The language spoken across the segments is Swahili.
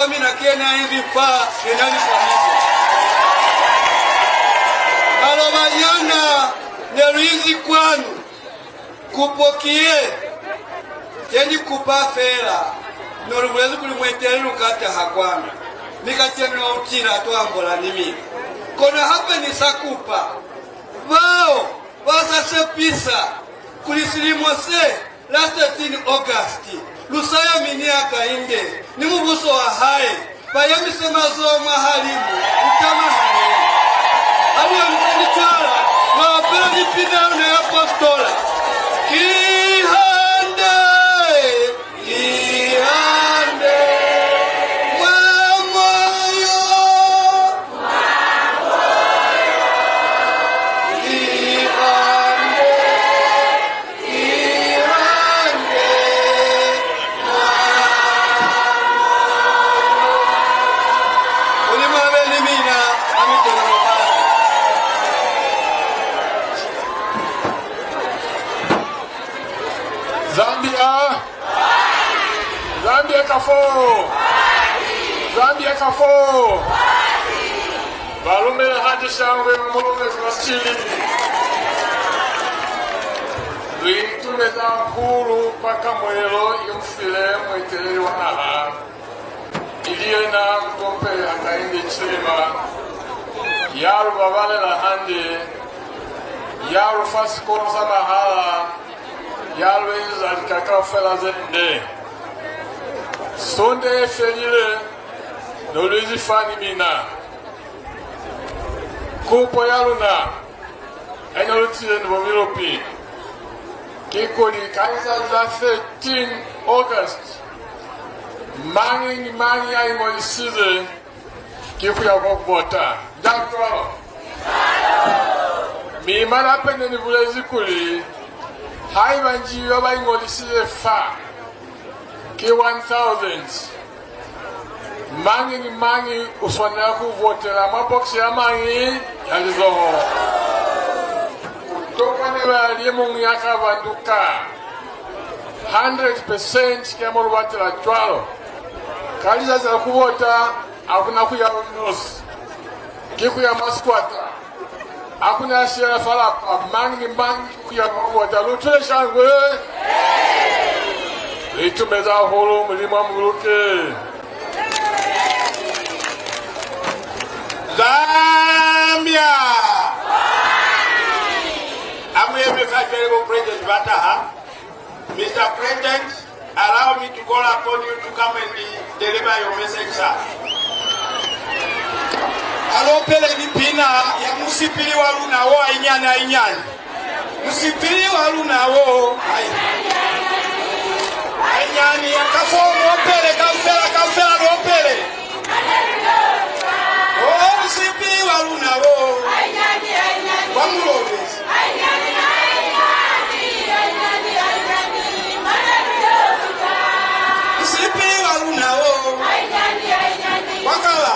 Mimi na kena hivi pa kenani kabisa. Malomanyana neruizi kwanu kupokie tendi kupa fera norubwezi kuli mwetele lukata hakwana mikacheni wa utira tuambola nimi kona hapa ni sakupa vao wasase pisa kulisilimose la 13 August lusaya miniaka inde ni mubuso wa hae bayami semazo mahalimu ukama hae aliyo msanichara na wapela nipina na ya postola kihande wamoyo Zambia kafo Balume hadishangwe Mulobezi wasili Luitumeza huru paka mwelo yumfile mwiteleli wanaha Iliye na mtompe hakaindi chilima Yaru babale la hande Yaru fasikoro samahala Yaru enza alikaka fela zende Sonde felile Noluizi fani mina Kupo yaluna Enolutile nvomilopi Kikoli kaisa za 13 August Mangi ya ingolisize Kiku ya kokbota Jaktwalo Mimana pende nivulezi kuli Haiva njiyo ba ingolisize fa Ki 1000 Mangi uswanela kuvotela maboksi ya mangi yalizoho Utokwane wali mungu yaka vanduka 100% kia molu watela chwalo Kaliza za kuvota Hakuna kuya unosi Kiku ya maskwata Hakuna shira falapa Mangi kuya kuvota Lutule shangwe Litumeza hulu mlima muluke Zambia President Bataha. Mr. President, allow me to call upon you to come and deliver your message, sir. Alopele ni pina ya musipili walu na wo inyani. Musipili walu na wo inyani ya kafo mopele kamfela mopele. Oh, musipili walu na wo wa Mulobezi. Musipili walu na wo wakala.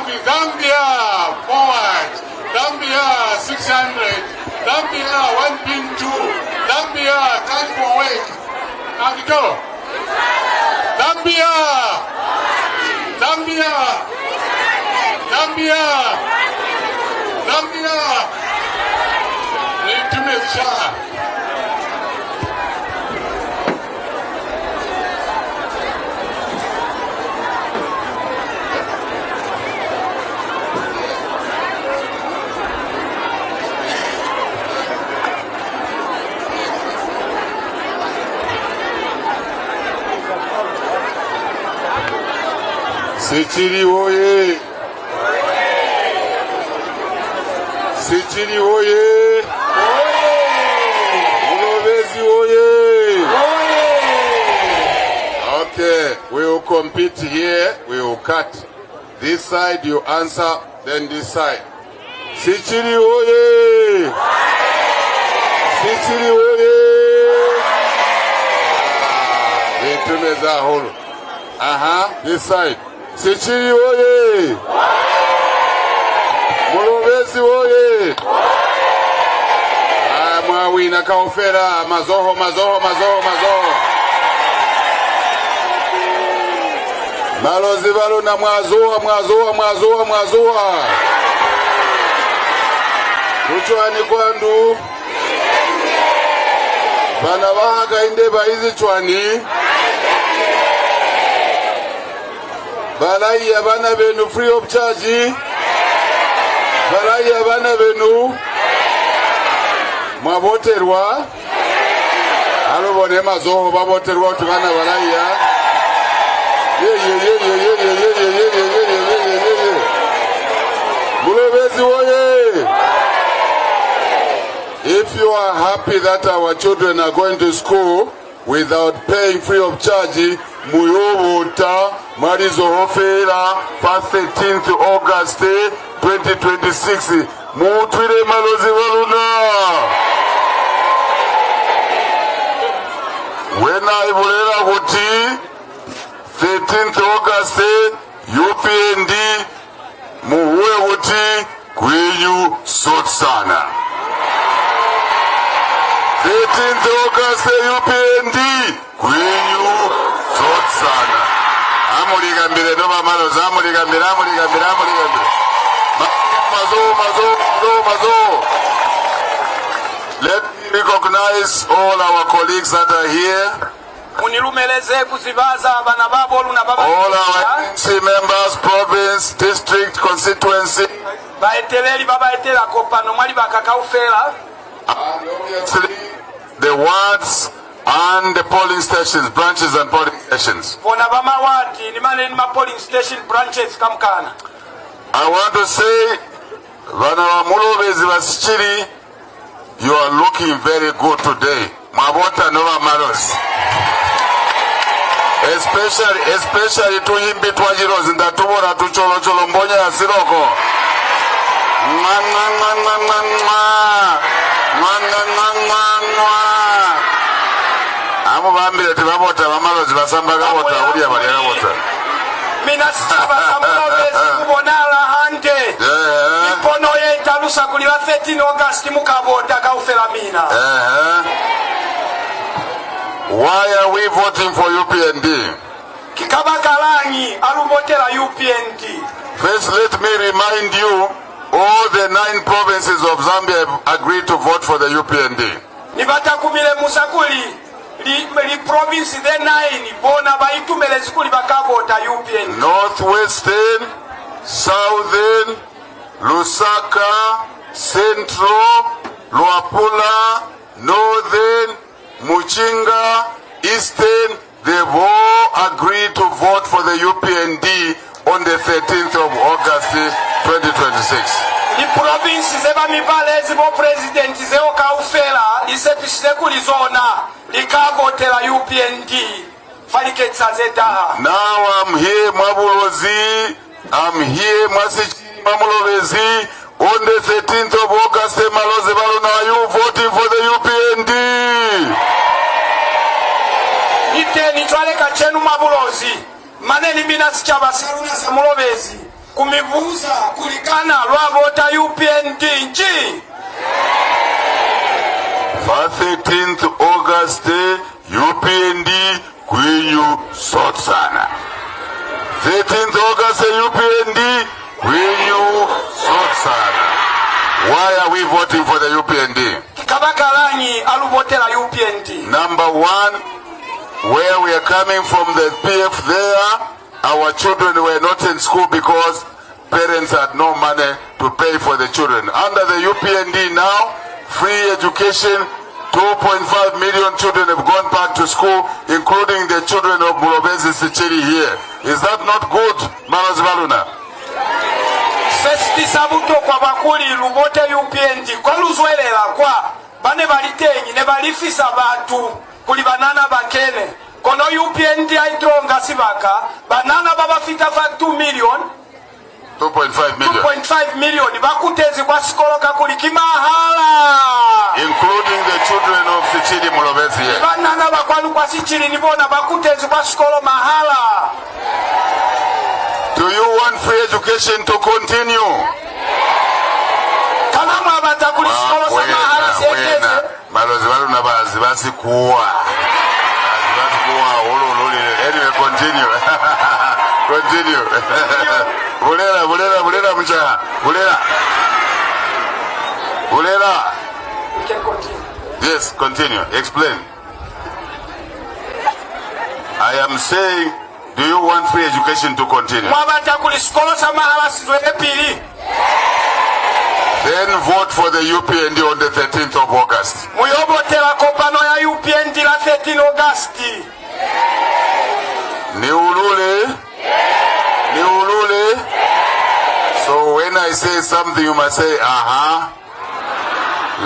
Zambia, forward. Zambia, 600. Zambia, 1 pin 2. Zambia, time for wait. Agito. Zambia. Zambia. Zambia. Zambia. Nitumesha. Sichiri oye! Sichiri oye! Mulobezi oye! Okay, we will compete here. We will cut. This side you answer, then this side. Sichiri oye! Sichiri oye! Vitumeza holo. This side. Sichiri oye! Mulobezi oye! Mwawina kaofera, mazoho. Malozi balo na mwazoa. Kuchwani kwandu. Bana bahaga inde baizi chwani. Balai abana benu free of charge. Balai abana benu mwaboterwa. Alobone mazoho baboterwa tubana balai ya. Mulobezi oye! If you are happy that our children are going to school without paying free of charge, Muyobota, Marizohofera, past 13th August 2026. Mutwile malozi waluna. Wena ibulera kuti 13th August UPND muwe kuti kwenyu sot sana. 13th August UPND kwenyu sot sana. Amuligambire noma malozi, amuligambire. Mazo. Let me recognize all our colleagues that are here. All our MC members, province, district, constituency. And obviously the wards and the polling stations, branches and polling stations. I want to say, Vana Mulobezi Vasichiri, you are looking very good today. Mabota Nova Maros. Especially to Yimbi Twajiros in the Tumora to Cholo Mbonya Siroko. Amubambire tibabota bamarozi basambaga bota uriya bariya bota. Minasiba Mulobezi kubonala hande. Ipono ye italusa kuliwa 13 August mukabota kaufela mina. Why are we voting for UPND? Kikabakalangi alubotela UPND. First, let me remind you, all the 9 provinces of Zambia have agreed to vote for the UPND. Nibata kumile musakuli li province the 9 bona baitumele skuli bakabota UPND. Northwestern, Southern, Lusaka, Central, Luapula, Northern, Muchinga, Eastern, they've all agreed to vote for the UPND on the 13th of August 2026. The province zeba mibale zibo president zeo kaufela isepishile kulizona likavotela UPND faliketsa zetaha. Now I'm here Mwabulozi, I'm here Mwasichiri Mulobezi. On the 13th of August, Malozi Baluna, are you voting for the UPND? Ite nitwale kachenu Mwabulozi. Maneni mina sichaba saruna sa Mulobezi. kumibuza kulikana lwabota UPND nji 13th August UPND kwenyu sote sana. 13th August UPND kwenyu sote sana. Why are we voting for the UPND? Kabakalanyi alubotela UPND. Number one, where we are coming from the PF there, our children were not in school because parents had no money to pay for the children. Under the UPND now, free education, 2.5 million children have gone back to school, including the children of Mulobezi Sichiri here. Is that not good, Manos Baluna? Sesti sabuto kwa bakuli lubote UPND kwa luzwelela kwa bane balitenyi ne balifisa batu kuli banana bakene kono UPND aitronga sibaka banana baba fita fa 2 million 2.5 million bakutezi kwa sikoloka kuli kimahala including the children of Sichiri Mulobezi here. Banana bakwalu kwa Sichiri nibona bakutezi kwa sikolo mahala. Do you want free education to continue? Kama mwabata kuli sikolo sa mahala siekeze Malozi walu na basi kuwa anyway, continue. Continue. Bulela mcha. Bulela. You can continue. Yes, continue. Explain. I am saying, do you want free education to continue? Mwabata kuli sikolo sa mahala sizwele pili. Then vote for the UPND on the 13th of August. Muyobotela kopano ya UPND la 13 August. Niulule. So when I say something, you must say,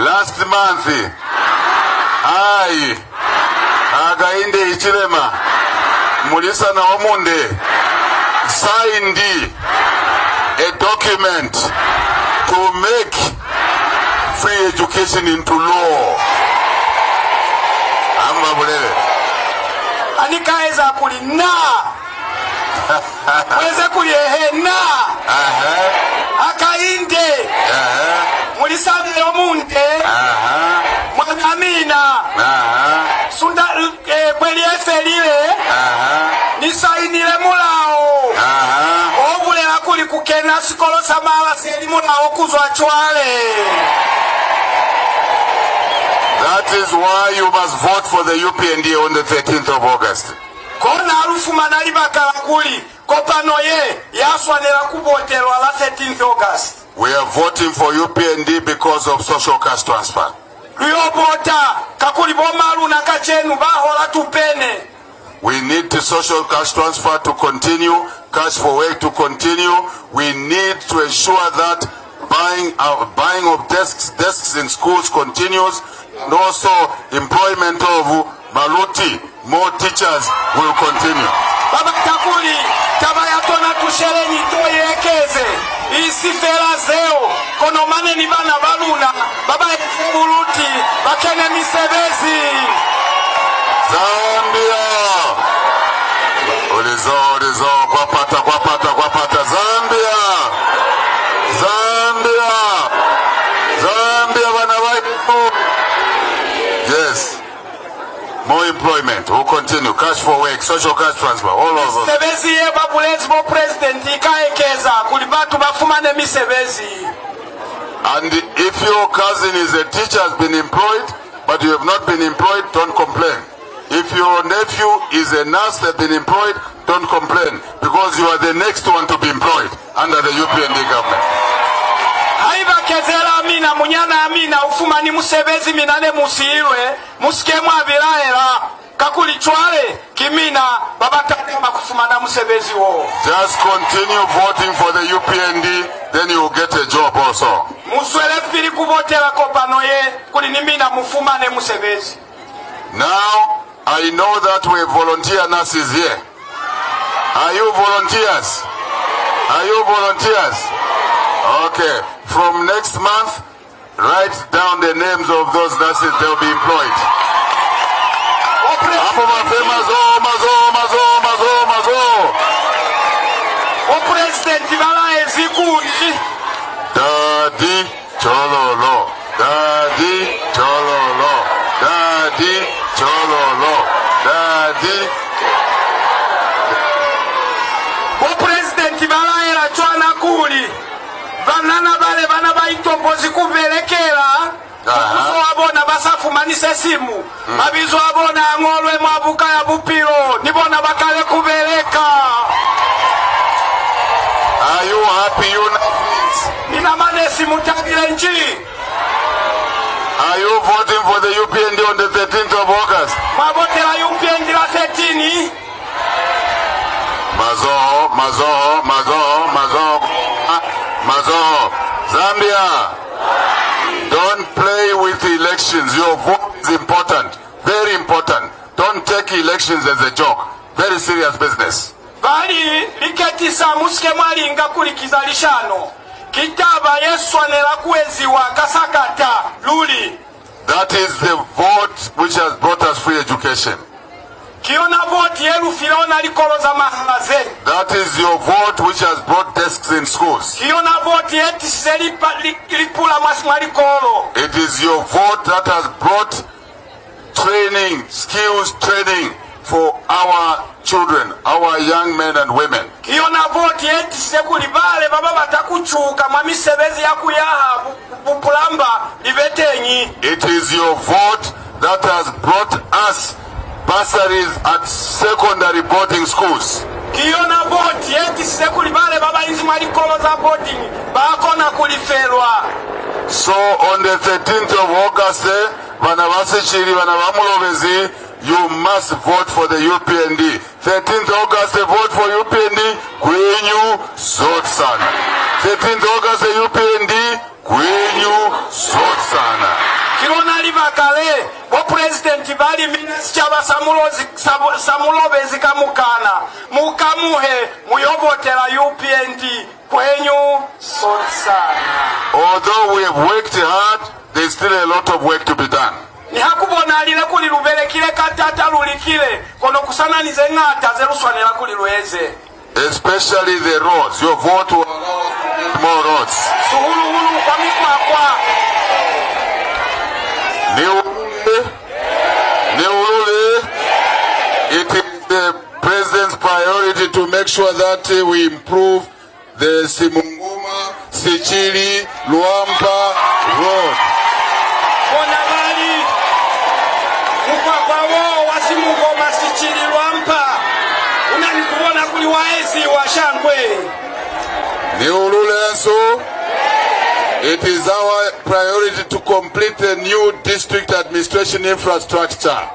Last month, Againde Ichilema, Mulisa na Omunde, signed a document to make free education into law. Anikaeza kuli na mweze kuli na akainde mulisabe Omunde mwanamina sunda kweli efelile nisainile mulao obulela kuli kukena sikolo samala seli mulao kuzwa chwale. That is why you must vote for the UPND on the 13th of August. Kona alufu manali bakala kuli kopano ye yaswanela kubotelwa la 13th August. We are voting for UPND because of social cash transfer. Luyobota kakuli bomalu na kachenu bahola tupene. We need the social cash transfer to continue, cash for work to continue. We need to ensure that buying of desks in schools continues, and also employment of Maluti, more teachers will continue. Baba kakuli tabayatona tushereni toyekeze isifera zeo kono mane ni bana baluna baba Maluti bakene misebezi Zambia ulizo kwa pata Zambia bana waipu. Yes, more employment will continue, cash for work, social cash transfer, all of them. Misebezi ye babulezi bo president ikaekeza kulibatu bafumane misebezi. And if your cousin is a teacher, has been employed, but you have not been employed, don't complain. If your nephew is a nurse that has been employed, don't complain, because you are the next one to be employed under the UPND government. Haiba kezela amina munyana amina ufumani musebezi minane musiirwe musikemu abilaela kakuli chwale kimina babatama kufumana musebezi wo. Just continue voting for the UPND, then you will get a job also. Muswele pili kubotela kopano ye kuli nimina mufumane musebezi. Now, I know that we have volunteer nurses here. Are you volunteers? Okay. From next month, write down the names of those nurses. They will be employed. O presidente balaez banana bale bana baitombozi kubelekela kuzo abona basafumanise simu mabizo abona angolwe mwabuka ya bupiro nibona bakale kubeleka. Are you happy you nina manesi mutagile nchi? Are you voting for the UPND on the 13th of August? Mabotela UPND la 13. Mazo. Zambia, don't play with elections. Your vote is important, very important. Don't take elections as a joke. Very serious business. Bali liketisa musike mwalinga kulikiza lishano. Kitaba Yesu anela kuweziwa kasakata luli. That is the vote which has brought us free education. Kiona vote yelu filona likoloza mahalaze. That is your vote which has brought desks in schools. Kiona vote yeti selipa lipula malikolo. It is your vote that has brought training, skills training for our children, our young men and women. Kiona vote yeti sekuli bale baba batakuchuka mamisebezi ya kuyaha bupulamba libetenyi. It is your vote that has brought us bursaries at secondary boarding schools. Kiona vote yeti sekuli bale baba inzi malikolo za boarding bakona kulifelwa. So on the 13th of August, Vanavasichiri, Mulobezi, you must vote for the UPND. 13th August, vote for UPND, Kwenyu Sotsana. 13th August, UPND, Kwenyu Sotsana. Kirona libakale, wa president bali minister ba Mulobezi kamukana. Mukamuhe, muyobotela UPND, Kwenyu Sotsana. Although we have worked hard, there is still a lot of work to be done. Ni hakubona alile kuli lubele kile katata lulikile kono kusana nize ngata zeluswanela kuli lueze. Especially the roads. Your vote will allow us to build more roads. Suhulu kwa mikwa. Neulule. It is the president's priority to make sure that we improve the Simunguma, Sichiri, Luampa road. Bonabali, Mukwapawo, Wasimungoma, Sichiri, Luampa. Unanikuona kuliwaezi wa Shangwe. Neulule so. It is our priority to complete the new district administration infrastructure.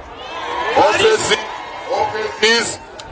Offices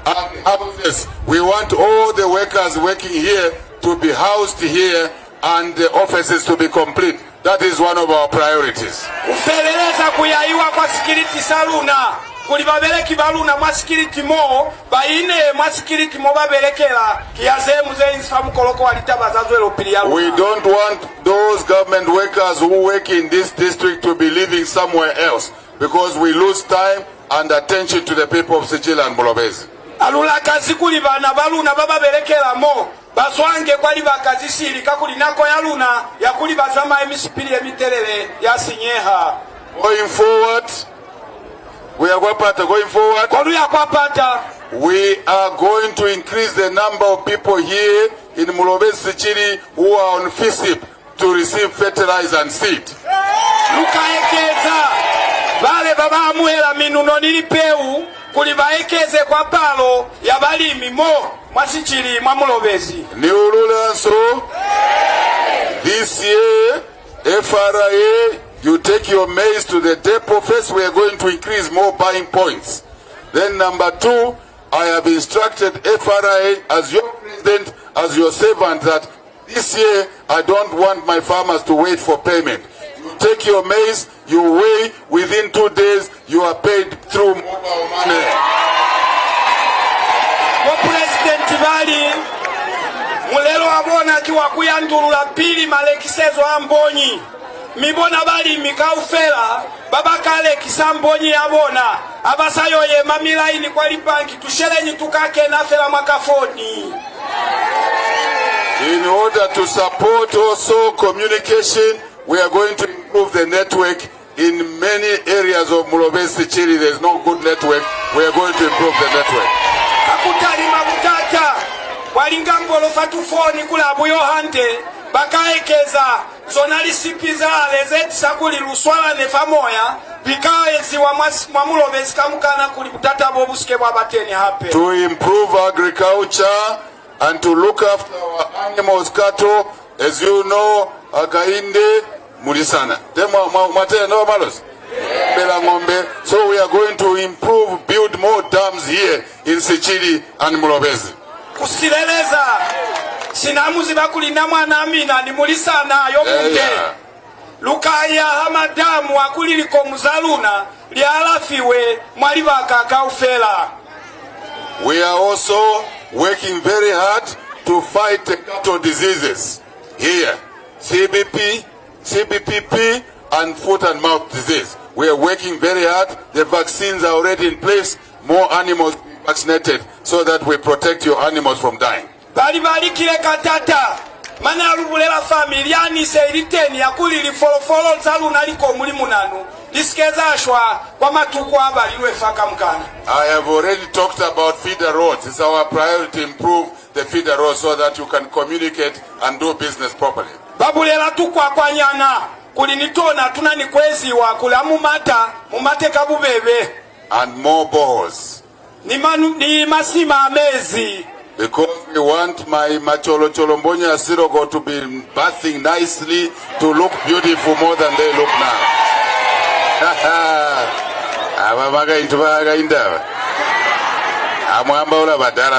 and houses. We want all the workers working here to be housed here and the offices to be complete. That is one of our priorities. Kupeleleza kuyaiwa kwa security saluna. Kulibabeleki baluna masikiriti mo baine masikiriti mo babelekela kiyaze muze insamu koloko walitabazazo elopiliya. We don't want those government workers who work in this district to be living somewhere else because we lose time and attention to the people of Sichili and Mulobezi. Alula kazi kuli bana baluna bababelekela mo baswange kwali bakazisiri kakuli nako yaluna yakuli bazama emisipili emitelele yasinyeha. Going forward, we are going to increase the number of people here in Mulobezi Sichili who are on FISIP to receive fertilizer and seed. Lukaekeza bale baba muhela minuno nilipeu kulibaekeze kwa palo ya balimi mo mwasichili mwa Mulobezi. Niulula so this year FRA, you take your maize to the depot. First, we are going to increase more buying points. Then number two, I have instructed FRA as your president, as your servant, that this year I don't want my farmers to wait for payment. You take your maize, you weigh, within 2 days, you are paid through mobile money. President Bali, mulelo abona kiwa kuyandulula pili malekisezo ambonyi. Mibona bali mikaufela babakale kisambonyi abona abasayo ye mamila ini kwa lipanki tushelenyi tukake na fela makafoni. In order to support also communication, we are going to improve the network in many areas of Mulobezi Sichili. There is no good network. We are going to improve the network. Akutali mabutata walinga mbolo fatufoni kula abuyo hante bakaekeza zonalisipiza lezeti kuli luswala nefa moya bikaeziwa mwa Mulobezi kamukana kuli butata bobusike bwa bateni hape. To improve agriculture and to look after our animals, cattle, as you know, akainde mulisana. No malos. So we are going to improve, build more dams here in Sichili and Mulobezi. Kusileleza sinamuzi bakulinda mwana Amina ni mulisana yomunge. Lukaya hamadamu akuliliko muzaluna lialafiwe mwalibaka kaufela. We are also working very hard to fight the cattle diseases here. CBPP and foot and mouth disease. We are working very hard. The vaccines are already in place. More animals vaccinated so that we protect your animals from dying. Bali kile katata. Mana alubulela familiani seiriteni ya kulili folofolo zaluna liko mulimu nanu. Diskeza ashwa kwa matuku abali uefaka mkana. I have already talked about feeder roads. It's our priority to improve the feeder roads so that you can communicate and do business properly. Babulela tukwa kwa nyana. Kulinitona tunani kwezi wa kula mumate kabubebe. And more balls. Ni masima amezi. Because we want my Macholo Cholombonya Sirogo to be bathing nicely, to look beautiful more than they look now.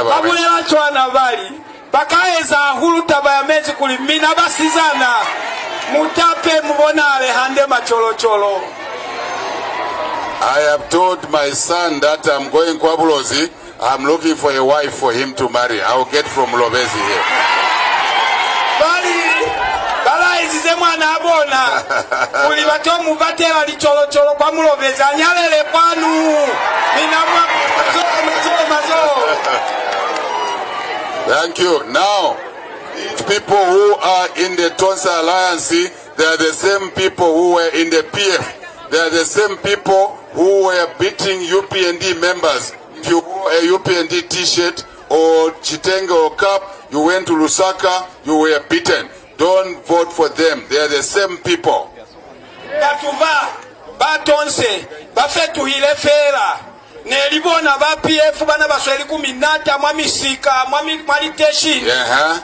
Babulela chwana bali. Bakaeza hulu tabaya mezi kulimina basizana. Mutape mbonale hande Macholo Cholo. I have told my son that I'm going kwa Bulozi. I'm looking for a wife for him to marry. I'll get from Mulobezi here. Bala izize mwana abona. Kuli bato mubatela li cholo cholo kwa Mulobezi anyalele kwanu. Minamwa mazo. Thank you. Now, people who are in the Tonsa Alliance, they are the same people who were in the PF. They are the same people who were beating UPND members. If you wore a UPND t-shirt or chitenge or cap, you went to Lusaka, you were beaten. Don't vote for them. They are the same people. Batuva, batonse, bafetu hile fera. Nelibona ba PF bana basweli kuminata mwamisika mwaliteshi.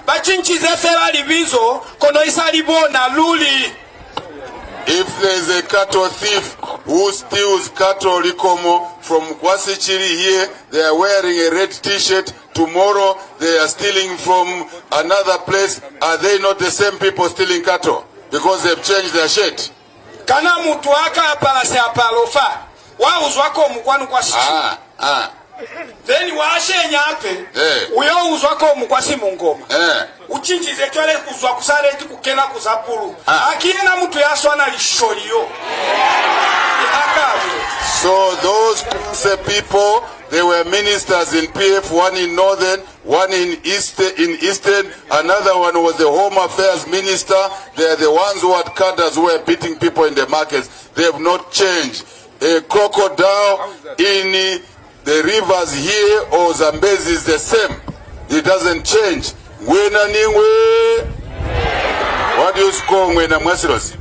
Bachinchize fera libizo kono isa libona luli. If there is a cattle thief who steals cattle Likomo from Kwasichiri here, they are wearing a red t-shirt. Tomorrow they are stealing from another place. Are they not the same people stealing cattle? Because they've changed their shirt. Kana mutu waka apalase apalofa. Wa uzwako mkwanu kwa sichi. Then waashe nyape. Uyo uzwako mkwasi mungoma. Uchinchize chwale kuzwa kusare eti kukena kuzapulu. Akiena mtu yaswana lisholiyo. So those people, they were ministers in PF, one in Northern, one in Eastern, another one was the Home Affairs Minister. They are the ones who had cadres who were beating people in the markets. They have not changed. A crocodile in the rivers here or Zambezi is the same. It doesn't change. What do you score Mwena Mwesiros?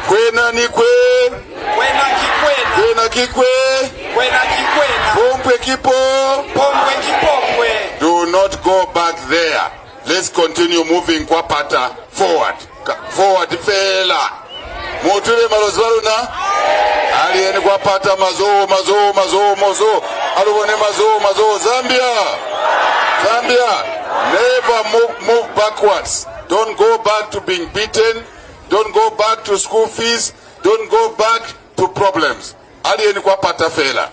Kwena ni kwe. Kwena kikwe. Kwena kikwena. Pompwe kipo. Pompwe kipopwe. Do not go back there. Let's continue moving kwa pata forward. Forward fela. Mutule malozwaruna. Alieni kwa pata mazo. Alubone mazo. Zambia. Never move backwards. Don't go back to being beaten. Don't go back to school fees. Don't go back to problems. Alieni kwa pata fela.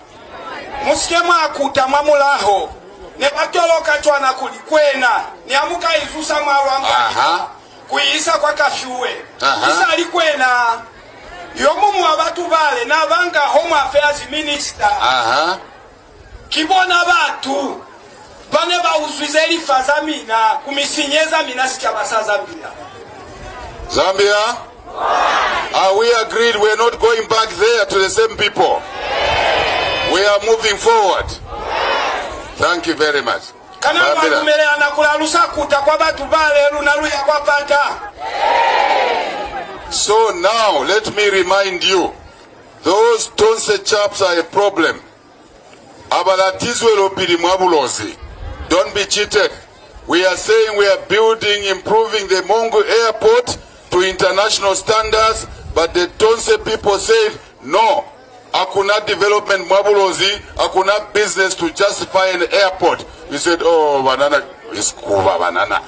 Muskema akuta mamulaho. Ne batoloka chwana kulikwena. Ni amuka izusa marwanga. Kuisa kwa kafyuwe. Isa alikwena. Yomumu abatu bale na banga Home Affairs Minister. Kibona batu. Bane ba uzwizeli fazamina. Kumisinyeza minasika basaza mbila. Zambia? Are we agreed we are not going back there to the same people? We are moving forward. Thank you very much. kana walumelea na kulalusa kuta kwa batu bale lunaluya kwa pata. So now let me remind you, those Tonse chaps are a problem. Abalatizwe lopiri mwabulozi. Don't be cheated. We are saying we are building, improving the Mongo airport to international standards, but the Tonse people said no. Hakuna development mwabulozi, hakuna business to justify an airport. We said, oh, banana is kuva banana.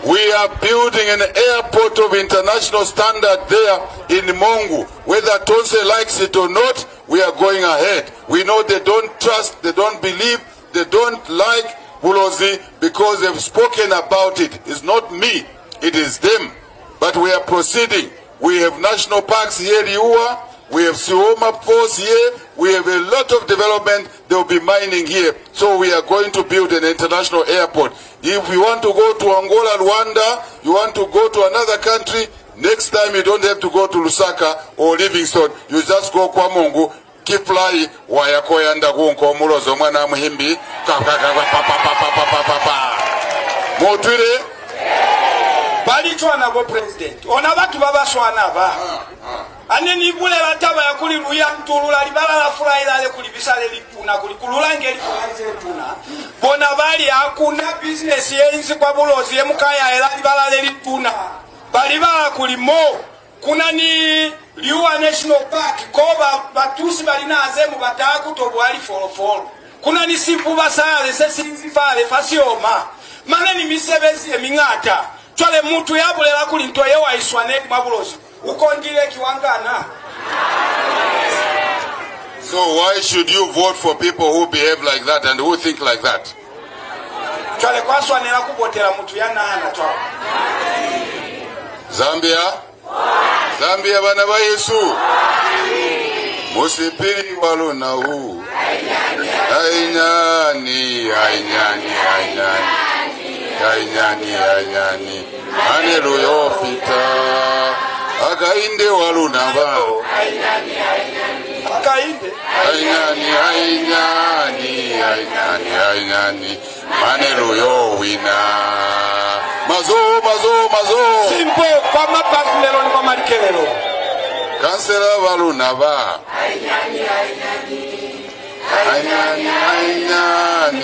We are building an airport of international standard there in Mongu. Whether Tonse likes it or not, we are going ahead. We know they don't trust, they don't believe, they don't like Bulozi because they've spoken about it. It's not me, it is them. But we are proceeding. We have national parks here in Iua. We have Sioma Force here. We have a lot of development. They will be mining here. So we are going to build an international airport. If you want to go to Angola, Rwanda, you want to go to another country, next time you don't have to go to Lusaka or Livingstone. You just go kwa Mungu. Kifly wayako yanda gunko mulozo mwana muhimbi. Motwire. Bali chwana bo president. Ona batu baba swana ba. Aneni bule bataba ya kuli luya mtulula libala la furaila le kulibisale lipuna kulikulula ngeli fulanze lipuna. Bona bali hakuna business yenzi kwa bulozi yemukaya ela libala le lipuna. Bali bala kulimo. Kuna ni Liua National Park koba batusi bali na azemu bataku tobwali folofolo. Kuna ni simpu basale sesinzi fale fasioma. Maneni misebezi emingata. Chwale mtu yabule la kulintoye wa iswane mabulozi. Ukondile kiwangana. So why should you vote for people who behave like that and who think like that? Chwale kwa swane la kubotela mtu ya nana chwale. Zambia? Zambia bana ba Yesu. Musipiri waluna huu. Ainyani, ainyani, ainyani. Ainyani, ainyani. Haleluya fita. Akainde waluna ba. Ainyani, ainyani. Akainde. Ainyani, ainyani, ainyani, ainyani. Haleluya wina. Mazo, mazo, mazo. Simpo kwa mapasmelo ni kwa marikelelo. Kansela waluna ba. Ainyani, ainyani. Ainyani, ainyani.